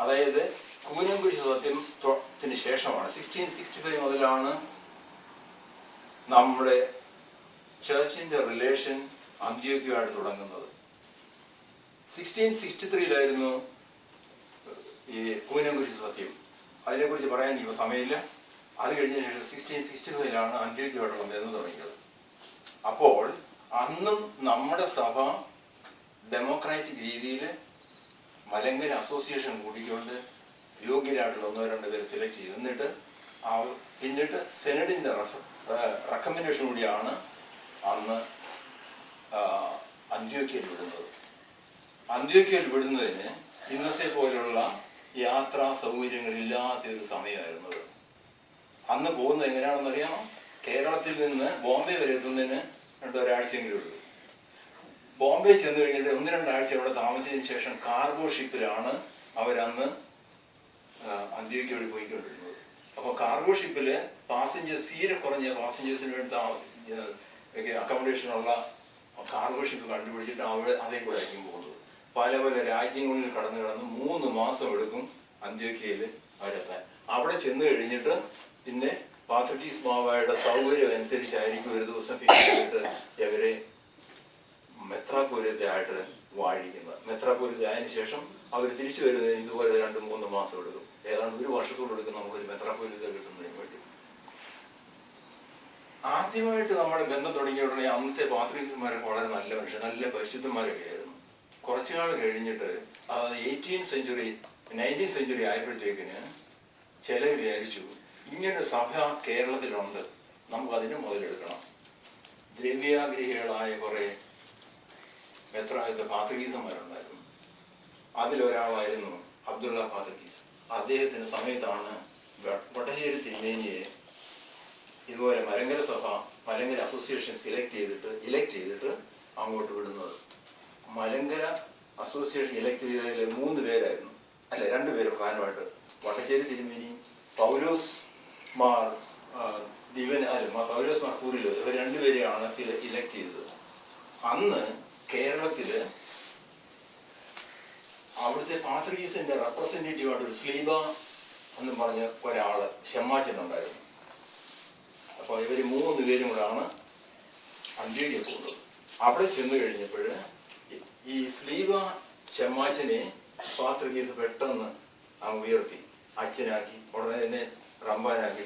അതായത് കൂനംകുരിശ് സത്യത്തിന് ശേഷമാണ് 1665 മുതലാണ് നമ്മുടെ ചർച്ചിന്റെ റിലേഷൻ അന്ത്യോക്യയുമായിട്ട് തുടങ്ങുന്നത്. 1663 ഈ കൂനംകുരിശ് സത്യം. അതിനെക്കുറിച്ച് പറയാൻ ഇപ്പോൾ സമയമില്ല. അത് കഴിഞ്ഞ ശേഷം 1665 അന്ത്യോക്യയുമായിട്ടുള്ള ബന്ധം തുടങ്ങിയത്. അപ്പോൾ അന്നും നമ്മുടെ സഭ ഡെമോക്രാറ്റിക് രീതിയിൽ മലങ്കര അസോസിയേഷൻ കൂടിക്കൊണ്ട് യോഗ്യരായിട്ടുള്ള 1-2 പേര് സെലക്ട് ചെയ്തു. പിന്നീട് സെനഡിന്റെ റെക്കമെൻഡേഷൻ കൂടിയാണ് അന്ന് അന്ത്യോക്യയിൽ വിടുന്നത്. അന്ത്യോക്യയിൽ വിടുന്നതിന് ഇന്നത്തെ പോലുള്ള യാത്രാ സൗകര്യങ്ങളില്ലാത്ത ഒരു സമയമായിരുന്നത്. അന്ന് പോകുന്നത് എങ്ങനെയാണെന്നറിയാമോ? കേരളത്തിൽ നിന്ന് ബോംബെ വരെ എത്തുന്നതിന് 1-2 ഉള്ളൂ. ബോംബെ ചെന്ന് കഴിഞ്ഞിട്ട് 1-2 ആഴ്ച അവിടെ താമസിച്ചതിന് ശേഷം കാർഗോ ഷിപ്പിലാണ് അവരന്ന് അന്ത്യോക്യ വഴി പോയിക്കൊണ്ടിരുന്നത്. അപ്പോൾ കാർഗോ ഷിപ്പില് പാസഞ്ചേഴ്സ്, തീരെ കുറഞ്ഞ പാസഞ്ചേഴ്സിന് വേണ്ടി അക്കോമഡേഷനുള്ള കാർഗോ ഷിപ്പ് കണ്ടുപിടിച്ചിട്ട് അതേ കൂടെ ആയിരിക്കും പോകുന്നത്. പല പല രാജ്യങ്ങളിൽ കടന്നു 3 മാസം എടുക്കും അന്ത്യോക്യയിൽ അവരെത്താൻ. അവിടെ ചെന്ന് കഴിഞ്ഞിട്ട് പിന്നെ പാത്രിക്കീസ് ബാവയുടെ സൗകര്യം അനുസരിച്ചായിരിക്കും ഒരു ദിവസം ഫിക്സ് ചെയ്തിട്ട് ഇവരെ മെത്രാപ്പൊലീത്ത ആയിട്ട് വാഴിക്കുന്നത്. മെത്രാപ്പൊലീത്ത ആയതിനു ശേഷം അവർ തിരിച്ചു വരുന്നതിന് ഇതുപോലെ 2-3 മാസം എടുക്കും. ഏതാണ്ട് 1 വർഷത്തോളം എടുക്കും നമുക്കൊരു മെത്രാപ്പൊലീത്ത കിട്ടുന്നതിന് വേണ്ടി. ആദ്യമായിട്ട് നമ്മുടെ ബന്ധം തുടങ്ങിയ ഉടനെ അന്നത്തെ പാത്രികീസ്മാരൊക്കെ വളരെ നല്ല മനുഷ്യർ, നല്ല പരിശുദ്ധന്മാരൊക്കെ ആയിരുന്നു. കുറച്ചു നാൾ കഴിഞ്ഞിട്ട്, അതായത് 18th century 19th century ആയപ്പോഴത്തേക്കിന് ചിലർ വിചാരിച്ചു ഇങ്ങനെ സഭ കേരളത്തിലുണ്ട്, നമുക്കതിന് മുതലെടുക്കണം. ദ്രവ്യാഗ്രഹികളായ കുറെ പാത്രികീസന്മാരുണ്ടായിരുന്നു. അതിലൊരാളായിരുന്നു അബ്ദുള്ള പാത്രികീസ്. അദ്ദേഹത്തിന്റെ സമയത്താണ് വടശ്ശേരി തിരുമേനിയെ ഇതുപോലെ മലങ്കര സഭ, മലങ്കര അസോസിയേഷൻ ഇലക്ട് ചെയ്തിട്ട് അങ്ങോട്ട് വിടുന്നത്. മലങ്കര അസോസിയേഷൻ ഇലക്ട് ചെയ്തതിൽ 3 പേരായിരുന്നു, അല്ല 2 പേര് പ്രധാനമായിട്ട്. വടശ്ശേരി തിരുമേനിയും പൗലോസ് മാർ കൂരിലോ, ഇവർ 2 പേരെയാണ് ഇലക്ട് ചെയ്തത്. അന്ന് കേരളത്തില് അവിടുത്തെ പാത്രികീസിന്റെ റെപ്രസെന്റേറ്റീവായിട്ട് ഒരു സ്ലീബ എന്ന് പറഞ്ഞ ഒരാള് ഷമ്മാച്ചനുണ്ടായിരുന്നു. അപ്പൊ ഇവര് 3 പേരും കൂടാണ് അന്ത്യോക്യ പോകുന്നത്. അവിടെ ചെന്ന് കഴിഞ്ഞപ്പോൾ ഈ സ്ലീബ ഷമ്മാച്ചനെ പാത്രികീസ് പെട്ടെന്ന് ഉയർത്തി അച്ഛനാക്കി, ഉടനെ തന്നെ റമ്പാനാക്കി.